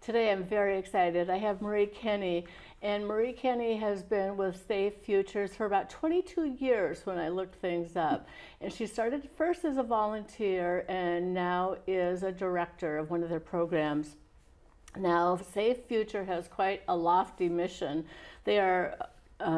Today I'm very excited. I have Marie Kenny, and Marie Kenny has been with Safe Futures for about 22 years when I looked things up. And she started first as a volunteer and now is a director of one of their programs. Now, Safe Future has quite a lofty mission. They are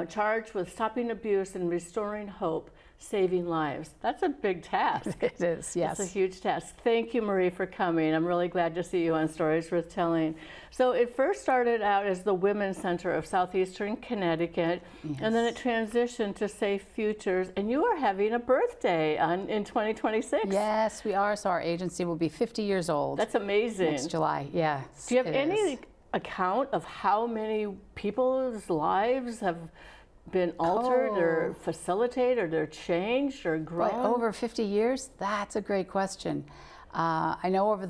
charged with stopping abuse and restoring hope, saving lives. That's a big task. It is, yes. It's a huge task. Thank you, Marie, for coming. I'm really glad to see you on Stories Worth Telling. So it first started out as the Women's Center of Southeastern Connecticut, Yes. and then it transitioned to Safe Futures, and you are having a birthday in 2026. Yes, we are. So our agency will be 50 years old. That's amazing. Next July, yes. Do you have any account of how many people's lives have been altered or facilitated or changed or grown? Like over 50 years? That's a great question. I know over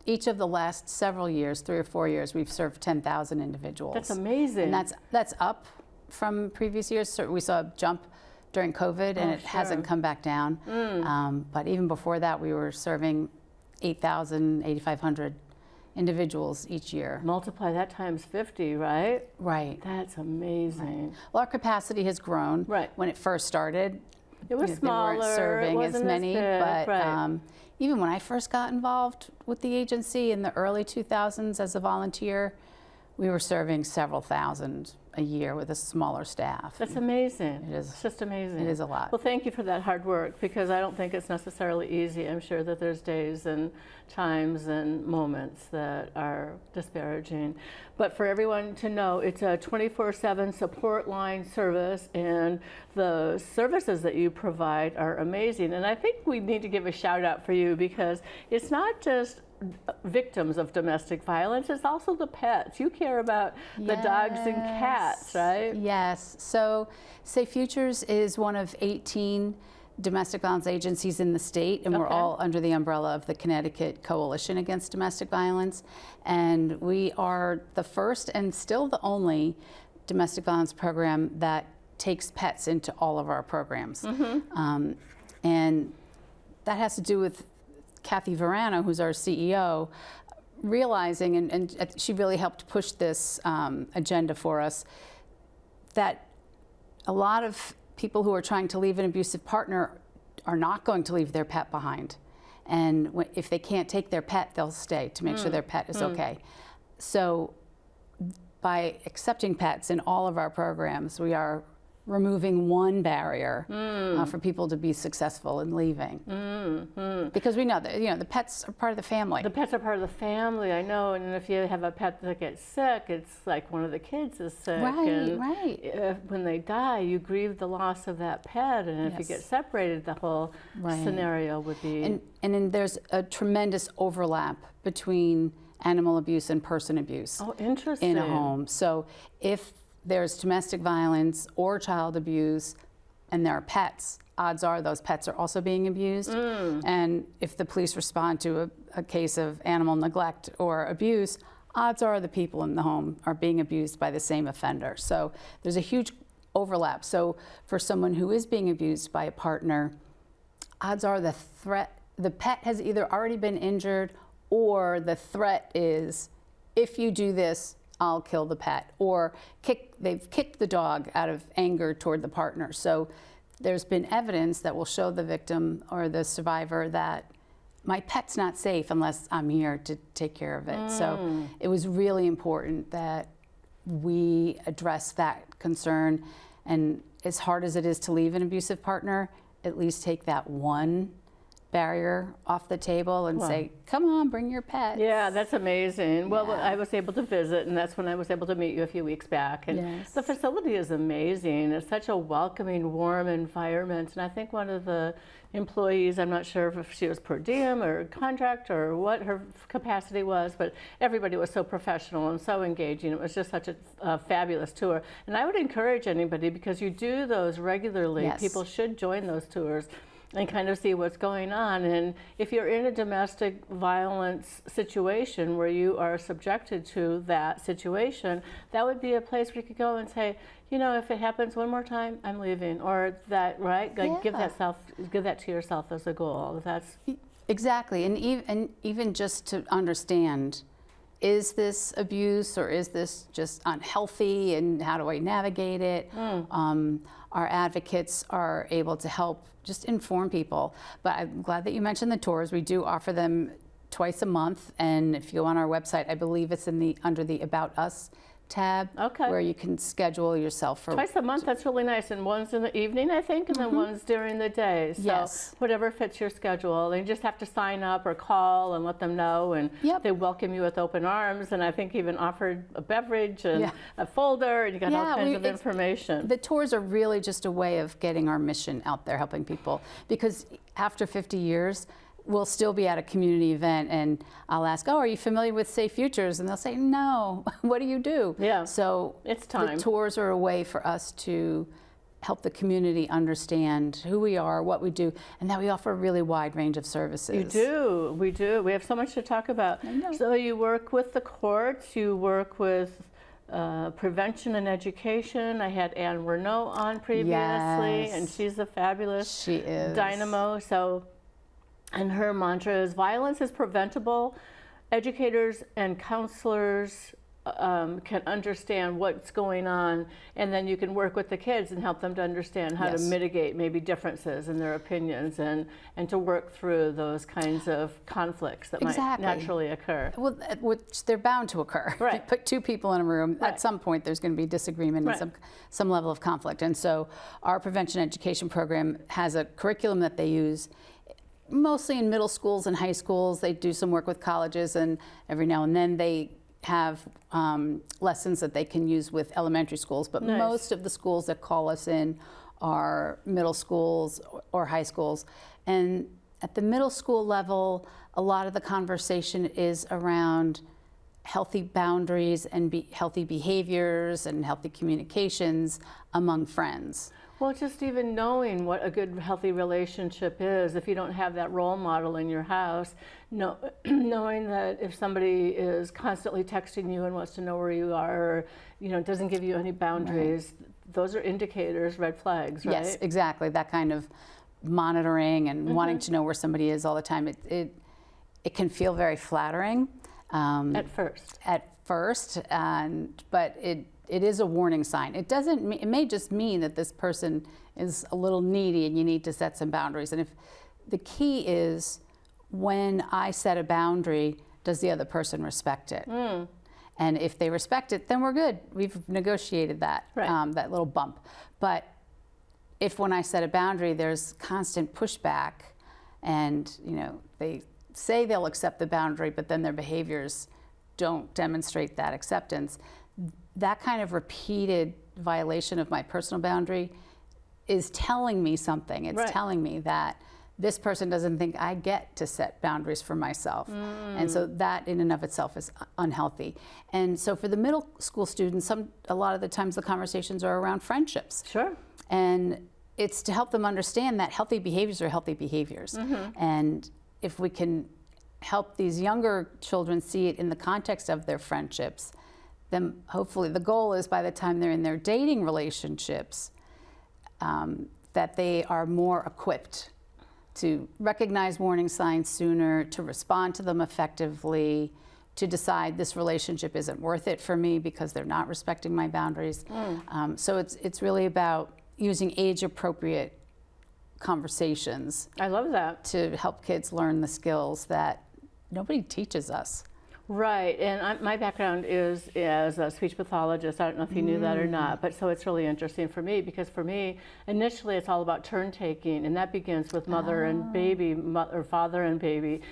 each of the last several years, 3 or 4 years, we've served 10,000 individuals. That's amazing. And that's up from previous years. So we saw a jump during COVID, and it hasn't come back down. But even before that, we were serving 8,000, 8,500 individuals each year. Multiply that times 50, right? Right. That's amazing. Right. Well, our capacity has grown. Right. When it first started, it was smaller. They weren't serving as many, but right. Even when I first got involved with the agency in the early 2000s as a volunteer, we were serving several thousand a year with a smaller staff. That's amazing. It is. It's just amazing. It is a lot. Well, thank you for that hard work, because I don't think it's necessarily easy. I'm sure that there's days and times and moments that are disparaging. But for everyone to know, it's a 24/7 support line service, and the services that you provide are amazing. And I think we need to give a shout out for you, because it's not just victims of domestic violence, it's also the pets. You care about the dogs and cats, right? Yes. So Safe Futures is one of 18 domestic violence agencies in the state, and we're all under the umbrella of the Connecticut Coalition Against Domestic Violence. And we are the first and still the only domestic violence program that takes pets into all of our programs. And that has to do with Kathy Verano, who's our CEO, realizing, and she really helped push this agenda for us, that a lot of people who are trying to leave an abusive partner are not going to leave their pet behind. And if they can't take their pet, they'll stay to make sure their pet is okay. So by accepting pets in all of our programs, we are removing one barrier for people to be successful in leaving. Because we know that, you know, the pets are part of the family. The pets are part of the family, I know. And if you have a pet that gets sick, it's like one of the kids is sick. Right, and right. When they die, you grieve the loss of that pet. And if you get separated, the whole scenario would be... And then there's a tremendous overlap between animal abuse and person abuse. Oh, interesting. In a home. So if there's domestic violence or child abuse and there are pets, odds are those pets are also being abused. And if the police respond to a case of animal neglect or abuse, odds are the people in the home are being abused by the same offender. So there's a huge overlap. So for someone who is being abused by a partner, odds are the pet has either already been injured, or the threat is, if you do this, I'll kill the pet, or they've kicked the dog out of anger toward the partner. So there's been evidence that will show the victim or the survivor that my pet's not safe unless I'm here to take care of it. So it was really important that we address that concern. And as hard as it is to leave an abusive partner, at least take that one barrier off the table and say, come on, bring your pet. Yeah, that's amazing. Well, I was able to visit, and that's when I was able to meet you a few weeks back. And the facility is amazing. It's such a welcoming, warm environment. And I think one of the employees, I'm not sure if she was per diem or contract or what her capacity was, but everybody was so professional and so engaging. It was just such a fabulous tour. And I would encourage anybody, because you do those regularly, people should join those tours and kind of see what's going on. And if you're in a domestic violence situation where you are subjected to that situation, that would be a place where you could go and say, you know, if it happens one more time, I'm leaving, or that, right? Like give that to yourself as a goal. That's exactly, and even just to understand is this abuse or is this just unhealthy, and how do I navigate it? Our advocates are able to help just inform people. But I'm glad that you mentioned the tours. We do offer them twice a month, and if you go on our website, I believe it's under the About Us tab, where you can schedule yourself for twice a month. That's really nice, and one's in the evening, I think, and then one's during the day. So whatever fits your schedule, and you just have to sign up or call and let them know, and they welcome you with open arms, and I think even offered a beverage and a folder, and you got all kinds of information. The tours are really just a way of getting our mission out there, helping people, because after 50 years, we'll still be at a community event and I'll ask, oh, are you familiar with Safe Futures? And they'll say, no, what do you do? So it's time. The tours are a way for us to help the community understand who we are, what we do, and that we offer a really wide range of services. You do, we do. We have so much to talk about. So you work with the courts, you work with prevention and education. I had Anne Renault on previously, and she's a fabulous dynamo. And her mantra is, violence is preventable. Educators and counselors can understand what's going on, and then you can work with the kids and help them to understand how to mitigate maybe differences in their opinions, and to work through those kinds of conflicts that might naturally occur. Well, which they're bound to occur. If you put two people in a room, at some point there's going to be disagreement and some level of conflict. And so our prevention education program has a curriculum that they use mostly in middle schools and high schools. They do some work with colleges, and every now and then they have lessons that they can use with elementary schools. But most of the schools that call us in are middle schools or high schools. And at the middle school level, a lot of the conversation is around healthy boundaries and healthy behaviors and healthy communications among friends. Well, just even knowing what a good, healthy relationship is, if you don't have that role model in your house, knowing that if somebody is constantly texting you and wants to know where you are, or doesn't give you any boundaries, those are indicators, red flags, right? Yes, exactly. That kind of monitoring and wanting to know where somebody is all the time, it can feel very flattering. At first. But it is a warning sign. It may just mean that this person is a little needy and you need to set some boundaries. And if the key is, when I set a boundary, does the other person respect it? And if they respect it, then we're good. We've negotiated that, that little bump. But if when I set a boundary, there's constant pushback, and they say they'll accept the boundary, but then their behaviors don't demonstrate that acceptance, that kind of repeated violation of my personal boundary is telling me something. It's telling me that this person doesn't think I get to set boundaries for myself. And so that in and of itself is unhealthy. And so for the middle school students, a lot of the times the conversations are around friendships. And it's to help them understand that healthy behaviors are healthy behaviors. And if we can help these younger children see it in the context of their friendships, then hopefully the goal is, by the time they're in their dating relationships, that they are more equipped to recognize warning signs sooner, to respond to them effectively, to decide this relationship isn't worth it for me because they're not respecting my boundaries. So it's really about using age-appropriate conversations. I love that. To help kids learn the skills that nobody teaches us. Right, and my background is as a speech pathologist. I don't know if you knew that or not, but so it's really interesting for me, because for me, initially it's all about turn taking, and that begins with mother and baby, or father and baby,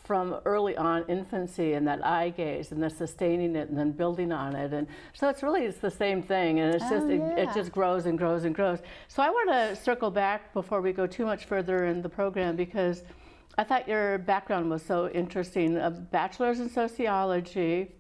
from early on infancy, and that eye gaze, and then sustaining it, and then building on it. And so it's the same thing, and it's it just grows and grows and grows. So I want to circle back before we go too much further in the program, because I thought your background was so interesting. A bachelor's in sociology,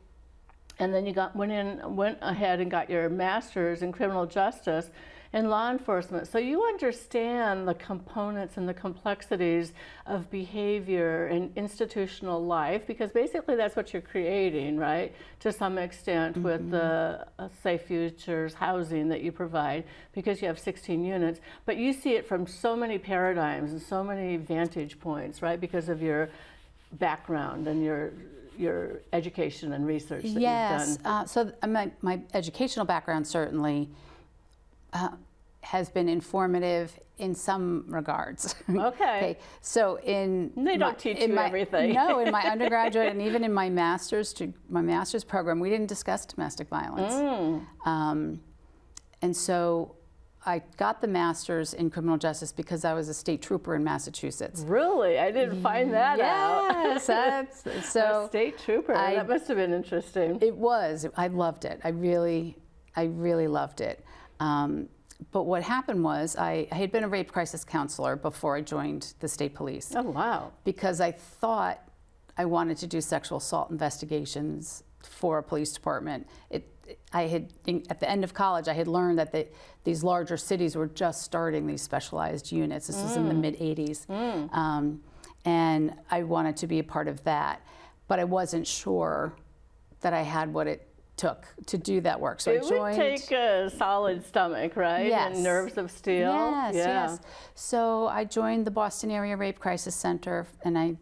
and then you went ahead and got your master's in criminal justice and law enforcement. So you understand the components and the complexities of behavior and institutional life, because basically that's what you're creating, right? To some extent with the Safe Futures housing that you provide, because you have 16 units. But you see it from so many paradigms and so many vantage points, right? Because of your background and your your education and research that you've Yes. done. So my educational background certainly has been informative in some regards. Okay. So They don't teach you everything. No, in my undergraduate and even in my master's program, we didn't discuss domestic violence. And so I got the master's in criminal justice because I was a state trooper in Massachusetts. Really? I didn't find that out. Yes, so a state trooper. That must have been interesting. It was. I loved it. I really loved it. But what happened was I had been a rape crisis counselor before I joined the state police. Oh, wow. Because I thought I wanted to do sexual assault investigations for a police department. At the end of college, I had learned that these larger cities were just starting these specialized units. This was in the mid-'80s. And I wanted to be a part of that. But I wasn't sure that I had what it took to do that work. So it I joined. Would take a solid stomach, right? Yes. And nerves of steel. Yes, yeah. yes. So I joined the Boston Area Rape Crisis Center, and I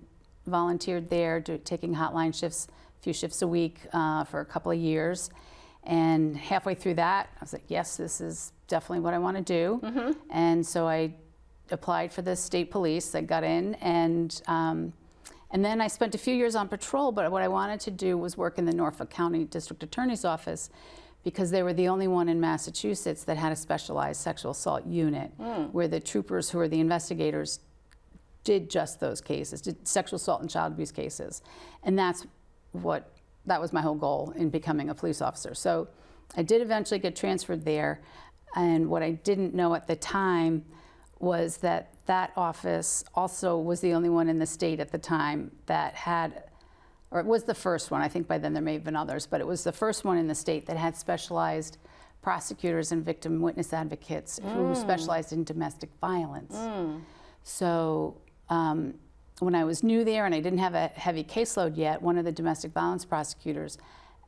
volunteered there, taking hotline shifts, a few shifts a week for a couple of years. And halfway through that, I was like, yes, this is definitely what I want to do. And so I applied for the state police. I got in, and then I spent a few years on patrol, but what I wanted to do was work in the Norfolk County District Attorney's Office because they were the only one in Massachusetts that had a specialized sexual assault unit where the troopers who were the investigators did just those cases, did sexual assault and child abuse cases. And that was my whole goal in becoming a police officer. So I did eventually get transferred there, and what I didn't know at the time was that office also was the only one in the state at the time that had, or it was the first one, I think by then there may have been others, but it was the first one in the state that had specialized prosecutors and victim witness advocates who specialized in domestic violence. So when I was new there and I didn't have a heavy caseload yet, one of the domestic violence prosecutors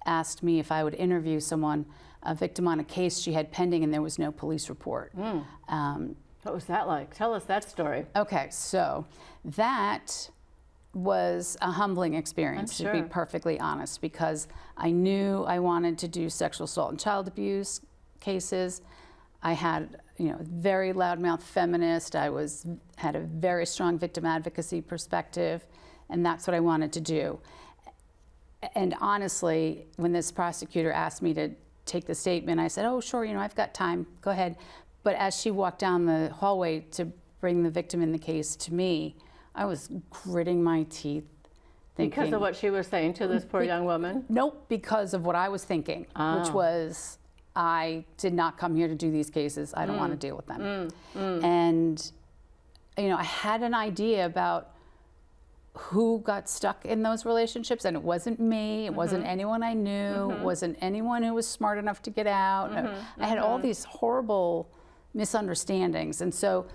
asked me if I would interview someone, a victim on a case she had pending and there was no police report. What was that like? Tell us that story. Okay, so that was a humbling experience, to be perfectly honest, because I knew I wanted to do sexual assault and child abuse cases. I had, very loudmouth feminist. I had a very strong victim advocacy perspective, and that's what I wanted to do. And honestly, when this prosecutor asked me to take the statement, I said, oh, sure, I've got time, go ahead. But as she walked down the hallway to bring the victim in the case to me, I was gritting my teeth. Thinking, because of what she was saying to this poor young woman? Nope, because of what I was thinking, which was, I did not come here to do these cases. I don't want to deal with them. And, I had an idea about who got stuck in those relationships, and it wasn't me, it wasn't anyone I knew, it wasn't anyone who was smart enough to get out. I had all these horrible misunderstandings. And so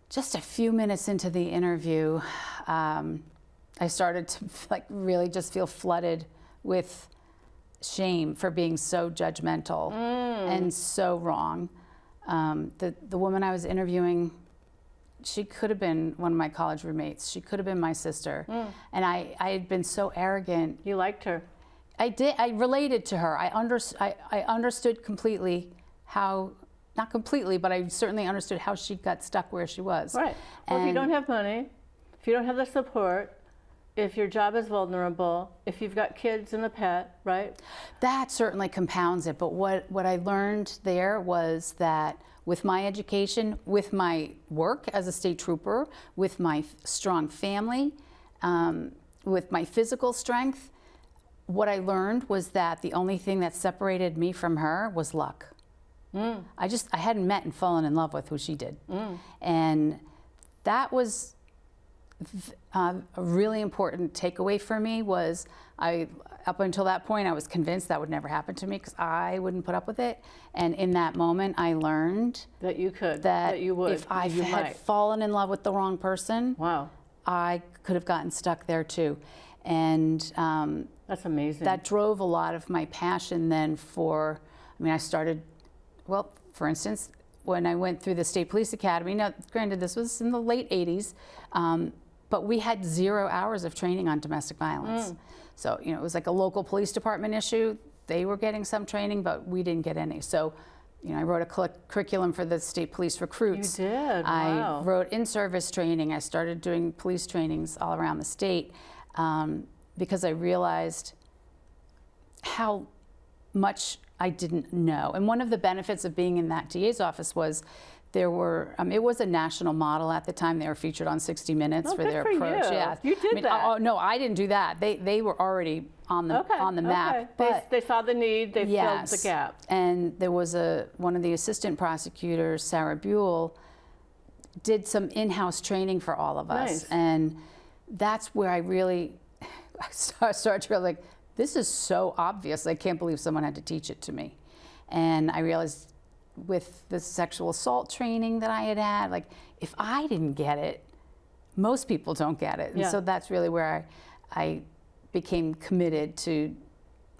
just a few minutes into the interview, I started to really just feel flooded with shame for being so judgmental and so wrong. The woman I was interviewing, she could have been one of my college roommates. She could have been my sister. And I had been so arrogant. You liked her. I did. I related to her. I understood completely how, not completely, but I certainly understood how she got stuck where she was. Right. Well, if you don't have money, if you don't have the support, if your job is vulnerable, if you've got kids and a pet, right? That certainly compounds it. But what I learned there was that with my education, with my work as a state trooper, with my strong family, with my physical strength, what I learned was that the only thing that separated me from her was luck. I hadn't met and fallen in love with who she did. And that was a really important takeaway for me. Was up until that point, I was convinced that would never happen to me because I wouldn't put up with it. And in that moment, I learned that you could, that you would, if I had fallen in love with the wrong person, wow, I could have gotten stuck there too. And that's amazing. That drove a lot of my passion then for, I started, well, for instance, when I went through the State Police Academy, now granted this was in the late 80s, but we had 0 hours of training on domestic violence. So, you know, it was like a local police department issue. They were getting some training, but we didn't get any. So, you know, I wrote a curriculum for the state police recruits. You did, wow. I wrote in-service training. I started doing police trainings all around the state because I realized how much I didn't know. And one of the benefits of being in that DA's office was there were, it was a national model at the time. They were featured on 60 Minutes for their approach. You. Yeah, You did that. Oh, no, I didn't do that. They were already on the map. Okay. But they saw the need, they filled the gap. And there was one of the assistant prosecutors, Sarah Buell, did some in-house training for all of us. Nice. And that's where I really started to realize, like, this is so obvious. I can't believe someone had to teach it to me. And I realized with the sexual assault training that I had, like, if I didn't get it, most people don't get it. And so that's really where I became committed to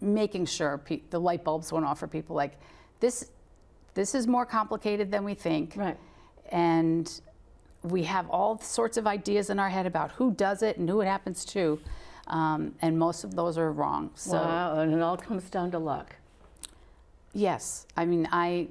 making sure the light bulbs went off for people. Like, this is more complicated than we think. Right. And we have all sorts of ideas in our head about who does it and who it happens to. And most of those are wrong. So, wow, and it all comes down to luck. Yes, I mean, I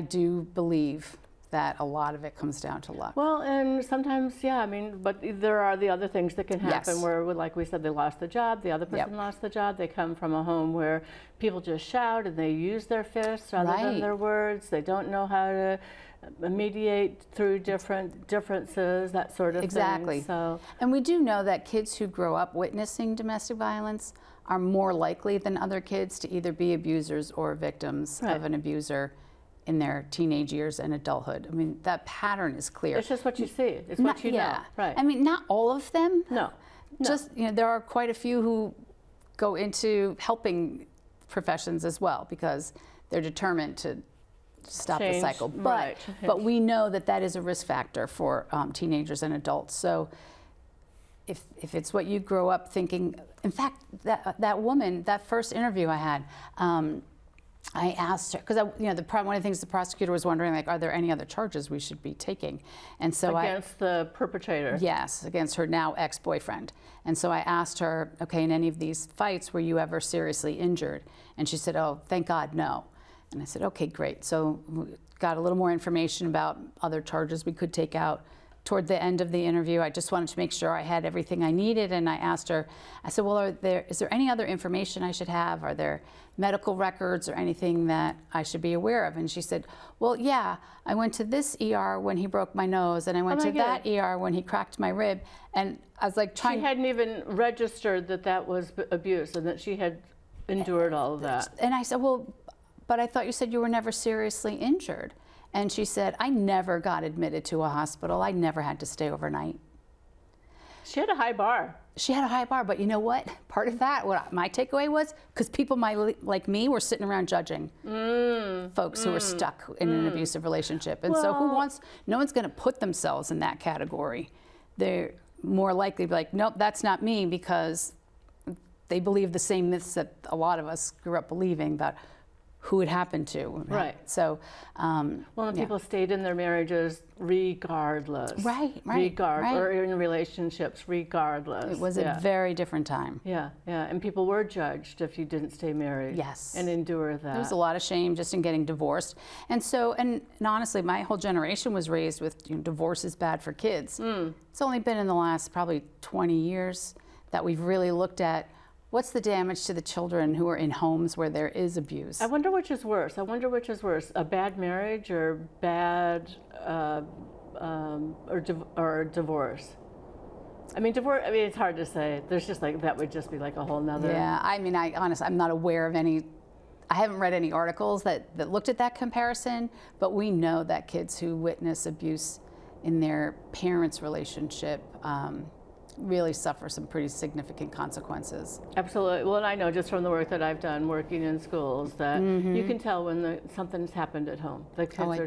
do believe that a lot of it comes down to luck. Well, and sometimes, yeah, I mean, but there are the other things that can happen where, like we said, they lost the job, the other person lost the job, they come from a home where people just shout and they use their fists rather than their words, they don't know how to mediate through differences, that sort of thing. So, and we do know that kids who grow up witnessing domestic violence are more likely than other kids to either be abusers or victims of an abuser in their teenage years and adulthood. I mean, that pattern is clear. It's just what you see. It's what you know. Right. I mean, not all of them. No. Just, you know, there are quite a few who go into helping professions as well because they're determined to stop the cycle. But we know that that is a risk factor for teenagers and adults. So if it's what you grow up thinking, in fact, that woman, that first interview I had, I asked her, because you know, one of the things the prosecutor was wondering, like, are there any other charges we should be taking? And so against the perpetrator? Yes, against her now ex-boyfriend. And so I asked her, okay, in any of these fights, were you ever seriously injured? And she said, oh, thank God, no. And I said, okay, great. So we got a little more information about other charges we could take out. Toward the end of the interview, I just wanted to make sure I had everything I needed, and I asked her, I said, well, is there any other information I should have? Are there medical records or anything that I should be aware of? And she said, well, yeah, I went to this ER when he broke my nose, and I went to that ER when he cracked my rib. And I was like She hadn't even registered that was abuse and that she had endured all of that. And I said, well, but I thought you said you were never seriously injured. And she said, I never got admitted to a hospital. I never had to stay overnight. She had a high bar. She had a high bar, but you know what? Part of that, what my takeaway was, because people like me were sitting around judging folks who were stuck in an abusive relationship. And so no one's gonna put themselves in that category. They're more likely to be like, nope, that's not me, because they believe the same myths that a lot of us grew up believing about who it happened to. Right. So, people stayed in their marriages regardless. Right. Or in relationships regardless. It was a very different time. Yeah. And people were judged if you didn't stay married. Yes. And endure that. There was a lot of shame just in getting divorced. And so, and honestly, my whole generation was raised with, you know, divorce is bad for kids. It's only been in the last probably 20 years that we've really looked at what's the damage to the children who are in homes where there is abuse? I wonder which is worse. A bad marriage or bad or divorce? I mean, divorce. I mean, it's hard to say. There's just like that would just be like a whole nother. Yeah. I mean, I'm not aware of any. I haven't read any articles that looked at that comparison, but we know that kids who witness abuse in their parents' relationship really suffer some pretty significant consequences. Absolutely. Well, and I know just from the work that I've done working in schools that you can tell when something's happened at home. The kids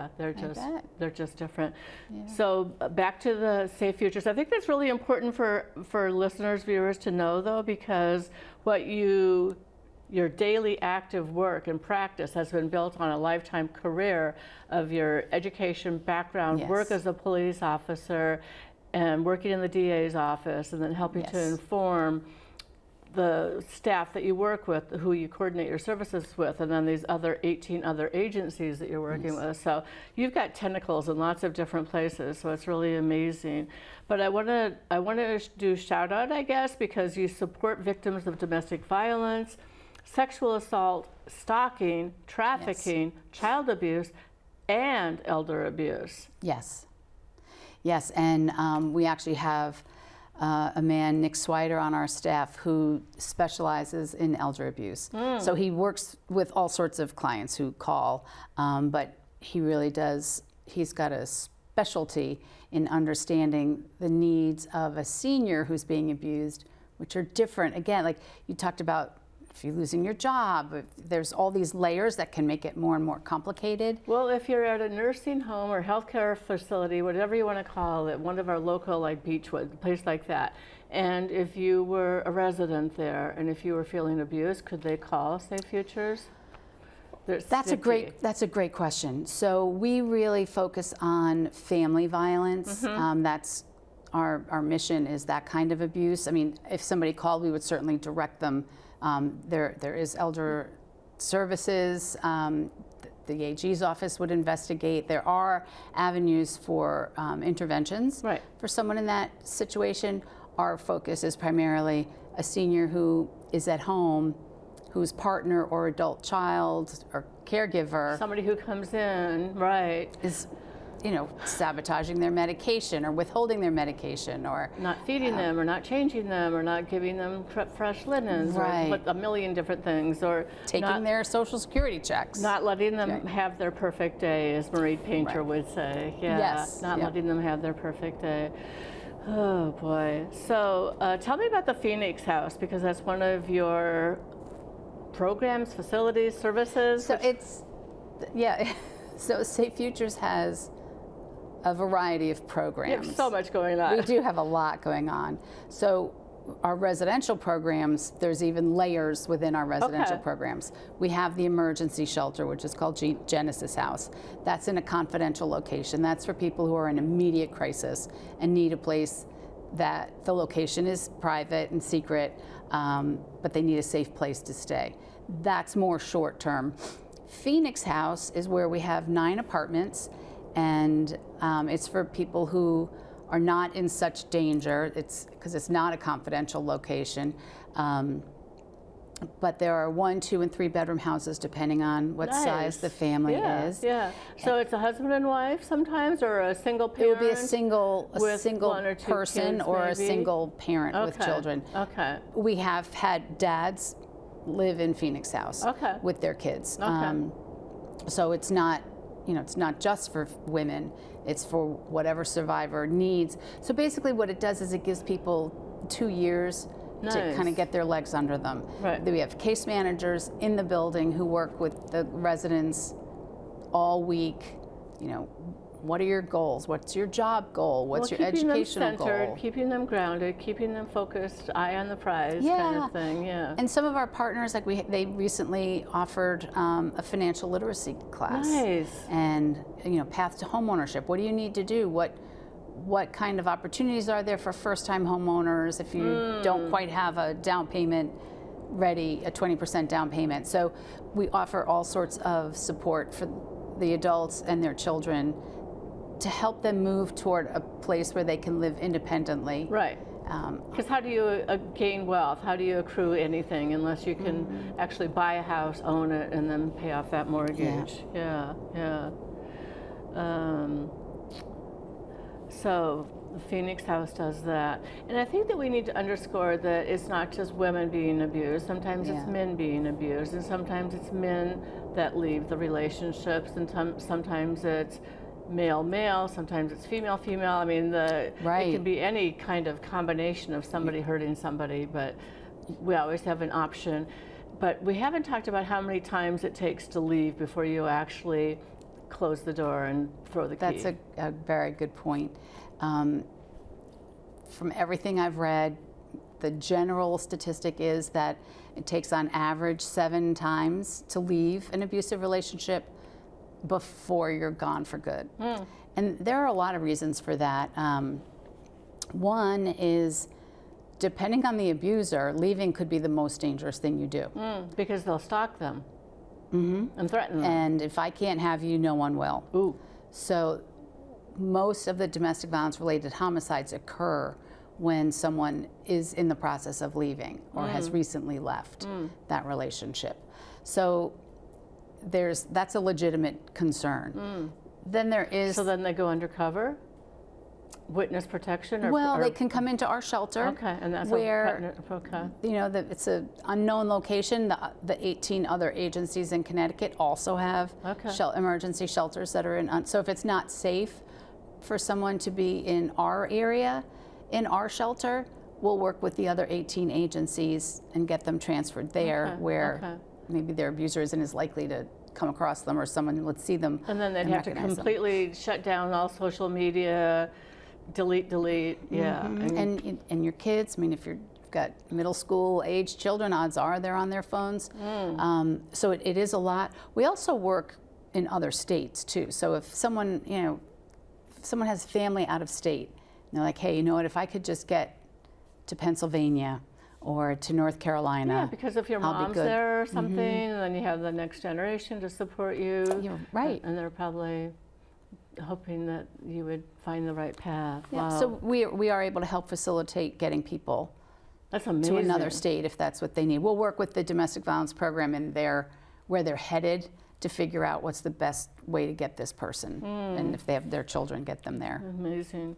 they're just different. Yeah. So back to the safe futures. I think that's really important for listeners, viewers to know, though, because your daily active work and practice has been built on a lifetime career of your education background, work as a police officer, and working in the DA's office, and then helping to inform the staff that you work with, who you coordinate your services with, and then these other 18 other agencies that you're working with. So you've got tentacles in lots of different places, so it's really amazing. But I want to do shout out, I guess, because you support victims of domestic violence, sexual assault, stalking, trafficking, child abuse, and elder abuse. Yes. Yes, and we actually have a man, Nick Swider, on our staff who specializes in elder abuse. So he works with all sorts of clients who call, but he really does, he's got a specialty in understanding the needs of a senior who's being abused, which are different. Again, like you talked about, if you're losing your job, there's all these layers that can make it more and more complicated. Well, if you're at a nursing home or healthcare facility, whatever you want to call it, one of our local, like Beechwood, a place like that, and if you were a resident there and if you were feeling abused, could they call Safe Futures? That's a great question. So we really focus on family violence. That's our mission, is that kind of abuse. I mean, if somebody called, we would certainly direct them. There is elder services. The AG's office would investigate. There are avenues for interventions for someone in that situation. Our focus is primarily a senior who is at home, whose partner or adult child or caregiver, somebody who comes in, is, you know, sabotaging their medication or withholding their medication, or not feeding them, or not changing them, or not giving them fresh linens, or a million different things, or taking their social security checks, not letting them have their perfect day, as Marie Painter would say. Not letting them have their perfect day. Oh boy. So tell me about the Phoenix House, because that's one of your programs, facilities, services. So so Safe Futures has a variety of programs. There's so much going on. We do have a lot going on. So our residential programs, there's even layers within our residential programs. We have the emergency shelter, which is called Genesis House. That's in a confidential location. That's for people who are in immediate crisis and need a place that the location is private and secret, but they need a safe place to stay. That's more short term. Phoenix House is where we have 9 apartments, and it's for people who are not in such danger. It's because it's not a confidential location. But there are 1, 2, and 3 bedroom houses depending on what size the family is. So it's a husband and wife sometimes, or a single parent? It would be a single person or a single parent with children. We have had dads live in Phoenix House with their kids. So it's not, you know, it's not just for women. It's for whatever survivor needs. So basically what it does is it gives people 2 years to kind of get their legs under them. We have case managers in the building who work with the residents all week. You know, what are your goals? What's your job goal? What's your educational goal? Keeping them grounded, keeping them focused, eye on the prize kind of thing. And some of our partners, like they recently offered a financial literacy class. And, you know, path to home ownership. What do you need to do? What kind of opportunities are there for first-time homeowners if you don't quite have a down payment ready, a 20% down payment? So we offer all sorts of support for the adults and their children to help them move toward a place where they can live independently. Because how do you gain wealth? How do you accrue anything unless you can actually buy a house, own it, and then pay off that mortgage? So the Phoenix House does that. And I think that we need to underscore that it's not just women being abused. Sometimes it's men being abused, and sometimes it's men that leave the relationships, and sometimes it's male-male, sometimes it's female-female. I mean, it can be any kind of combination of somebody hurting somebody, but we always have an option. But we haven't talked about how many times it takes to leave before you actually close the door and throw the key. That's a very good point. From everything I've read, the general statistic is that it takes on average 7 times to leave an abusive relationship before you're gone for good. And there are a lot of reasons for that. One is, depending on the abuser, leaving could be the most dangerous thing you do. Because they'll stalk them and threaten them. And if I can't have you, no one will. Ooh. So most of the domestic violence related homicides occur when someone is in the process of leaving or has recently left that relationship. So that's a legitimate concern. Then there is... So then they go undercover? Witness protection? Or they can come into our shelter. Okay, and that's where, okay. you know, it's an unknown location. The 18 other agencies in Connecticut also have emergency shelters that are in. So if it's not safe for someone to be in our area, in our shelter, we'll work with the other 18 agencies and get them transferred there where maybe their abuser isn't as likely to come across them, or someone would see them. And then they'd have to completely shut down all social media, delete, and your kids, I mean, if you've got middle school age children, odds are they're on their phones. So it is a lot. We also work in other states too. So if someone, someone has family out of state, and they're like, hey, you know what, if I could just get to Pennsylvania or to North Carolina. Yeah, because if your mom's there or something, and then you have the next generation to support you. You're right. And they're probably hoping that you would find the right path. Yeah, wow. so we are able to help facilitate getting people to another state if that's what they need. We'll work with the domestic violence program in where they're headed to figure out what's the best way to get this person. And if they have their children, get them there. Amazing.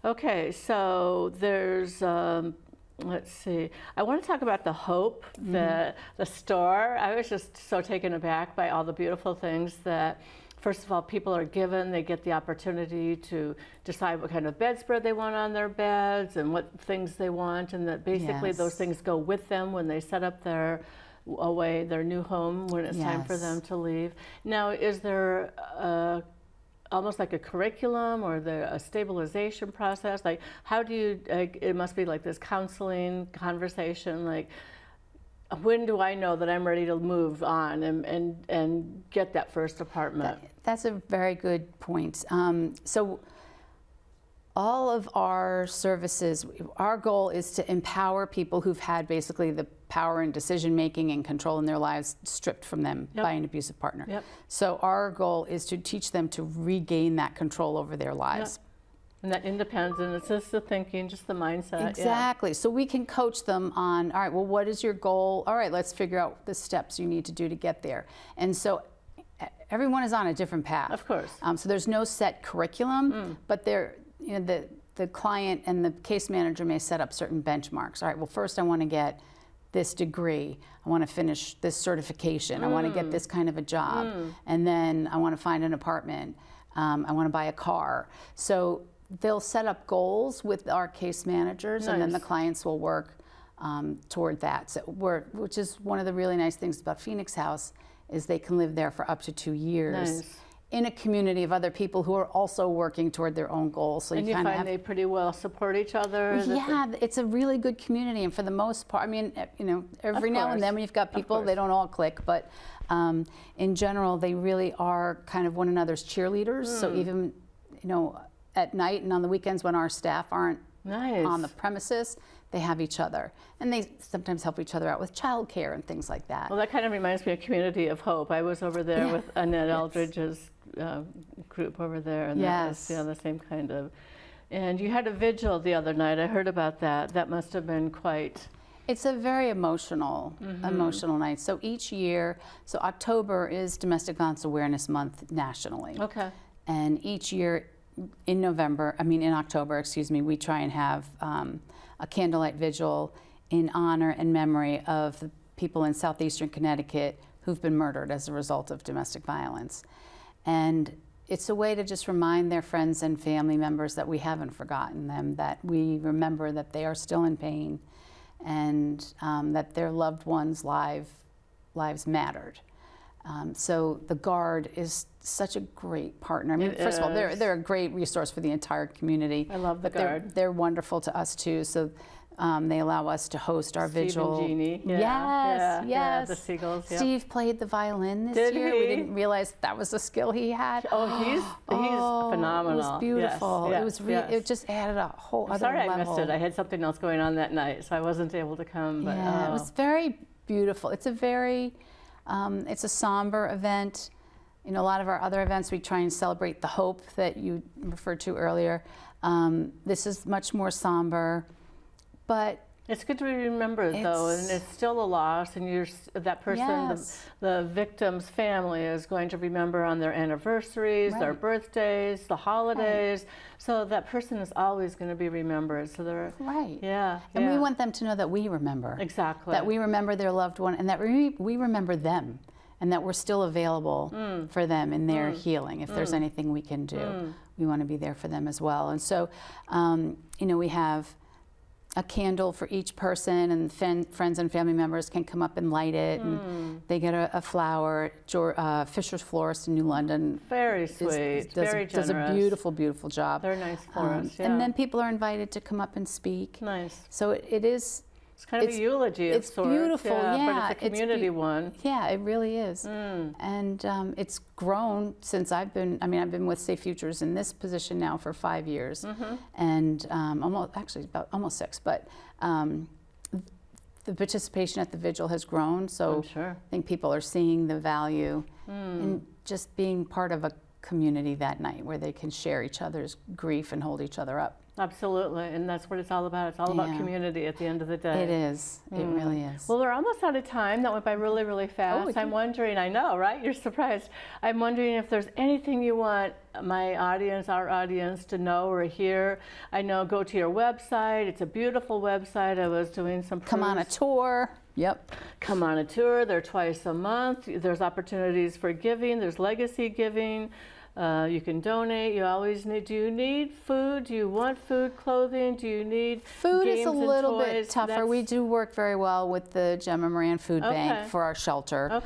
Okay, so there's, let's see, I want to talk about the hope, the store. I was just so taken aback by all the beautiful things that, first of all, people are given. They get the opportunity to decide what kind of bedspread they want on their beds and what things they want, and that basically those things go with them when they set up their new home when it's time for them to leave. Now, is there almost like a curriculum or a stabilization process? Like, how do you, it must be like this counseling conversation, like, when do I know that I'm ready to move on and get that first apartment? That's a very good point. So all of our services, our goal is to empower people who've had basically the power and decision making and control in their lives stripped from them by an abusive partner. So our goal is to teach them to regain that control over their lives. And that independence, it's just the thinking, just the mindset. Exactly. So we can coach them on, all right, well, what is your goal? All right, let's figure out the steps you need to do to get there. And so everyone is on a different path. Of course. So there's no set curriculum, but the client and the case manager may set up certain benchmarks. All right, well, first I want to get this degree. I want to finish this certification. I want to get this kind of a job. And then I want to find an apartment. I want to buy a car. So they'll set up goals with our case managers, and then the clients will work toward that. So which is one of the really nice things about Phoenix House, is they can live there for up to 2 years in a community of other people who are also working toward their own goals. So and you find they pretty well support each other? Yeah, it's a really good community, and for the most part, I mean, every now and then when you've got people, they don't all click, but in general, they really are kind of one another's cheerleaders. So even, at night and on the weekends when our staff aren't on the premises, they have each other. And they sometimes help each other out with childcare and things like that. Well, that kind of reminds me of Community of Hope. I was over there with Annette Eldridge's group over there, and that was the same kind of. And you had a vigil the other night. I heard about that. That must have been quite. It's a very emotional night. So each year, so October is Domestic Violence Awareness Month nationally. Okay. And each year in October, we try and have a candlelight vigil in honor and memory of the people in southeastern Connecticut who've been murdered as a result of domestic violence. And it's a way to just remind their friends and family members that we haven't forgotten them, that we remember that they are still in pain, and that their loved ones' lives mattered. So the Guard is such a great partner. I mean, first of all, they're a great resource for the entire community. I love the Guard. They're wonderful to us too. So They allow us to host our Steve vigil. And Jeannie. Yeah, Yes, yeah, the Seagulls. Yeah. Steve played the violin this Did year. he? We didn't realize that was a skill he had. Oh, he's phenomenal. It was beautiful. Yes, It was yes. it just added a whole other Sorry level. I missed it. I had something else going on that night, so I wasn't able to come. But Yeah, it was very beautiful. It's a very, it's a somber event. In a lot of our other events, we try and celebrate the hope that you referred to earlier. This is much more somber, but it's good to remember, though, and it's still a loss, and that person, Yes. the victim's family, is going to remember on their anniversaries, their Right. birthdays, the holidays. So that person is always going to be remembered. So they're right. Yeah, And we yeah. want them to know that we remember. Exactly. That we remember their loved one, and that we remember them, and that we're still available for them in their healing. If there's anything we can do, we want to be there for them as well. And so, you know, we have a candle for each person, and friends and family members can come up and light it, and they get a flower. Fisher's Florist in New London Very sweet, very does generous. a beautiful, beautiful job. They're nice florists, yeah. And then people are invited to come up and speak. Nice. So it is. It's kind of a eulogy of It's sorts. beautiful, But it's a community one. Yeah, it really is. And it's grown since I've been with Safe Futures in this position now for 5 years, and almost 6. But the participation at the vigil has grown, so I'm sure. I think people are seeing the value in just being part of a community that night where they can share each other's grief and hold each other up. Absolutely, and that's what it's all about. It's all about Yeah. community at the end of the day. It is. It really is. Well, we're almost out of time. That went by really, really fast. I'm wondering, I know, right? You're surprised. I'm wondering if there's anything you want my audience, our audience, to know or hear. I know, go to your website. It's a beautiful website. I was doing some Come on a tour. Yep. Come on a tour. They're twice a month. There's opportunities for giving. There's legacy giving. You can donate. You always need. Do you need food? Do you want food, clothing? Do you need Food games is a and little bit toys? tougher. We do work very well with the Gemma Moran Food Bank for our shelter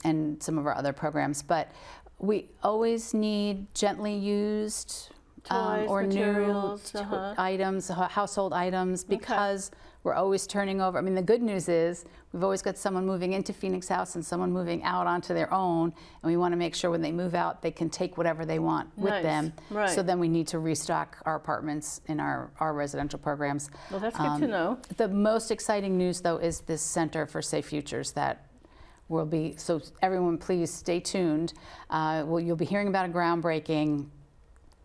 and some of our other programs. But we always need gently used Toys, or materials, new items, household items, because we're always turning over. I mean, the good news is we've always got someone moving into Phoenix House and someone moving out onto their own, and we want to make sure when they move out they can take whatever they want with them. Right. So then we need to restock our apartments in our residential programs. Well, that's good to know. The most exciting news, though, is this Center for Safe Futures that will be, so everyone please stay tuned. You'll be hearing about a groundbreaking.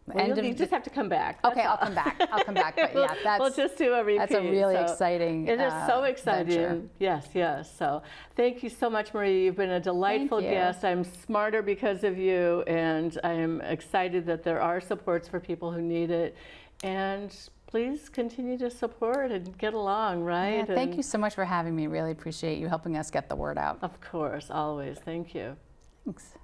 Well, you just have to come back. Okay, I'll come back. I'll come back. But yeah, we'll just do a repeat. That's a really exciting It is so exciting. venture. Yes, yes. So thank you so much, Marie. You've been a delightful Thank you. guest. I'm smarter because of you, and I am excited that there are supports for people who need it. And please continue to support and get along, right? Yeah, thank you so much for having me. Really appreciate you helping us get the word out. Of course, always. Thank you. Thanks.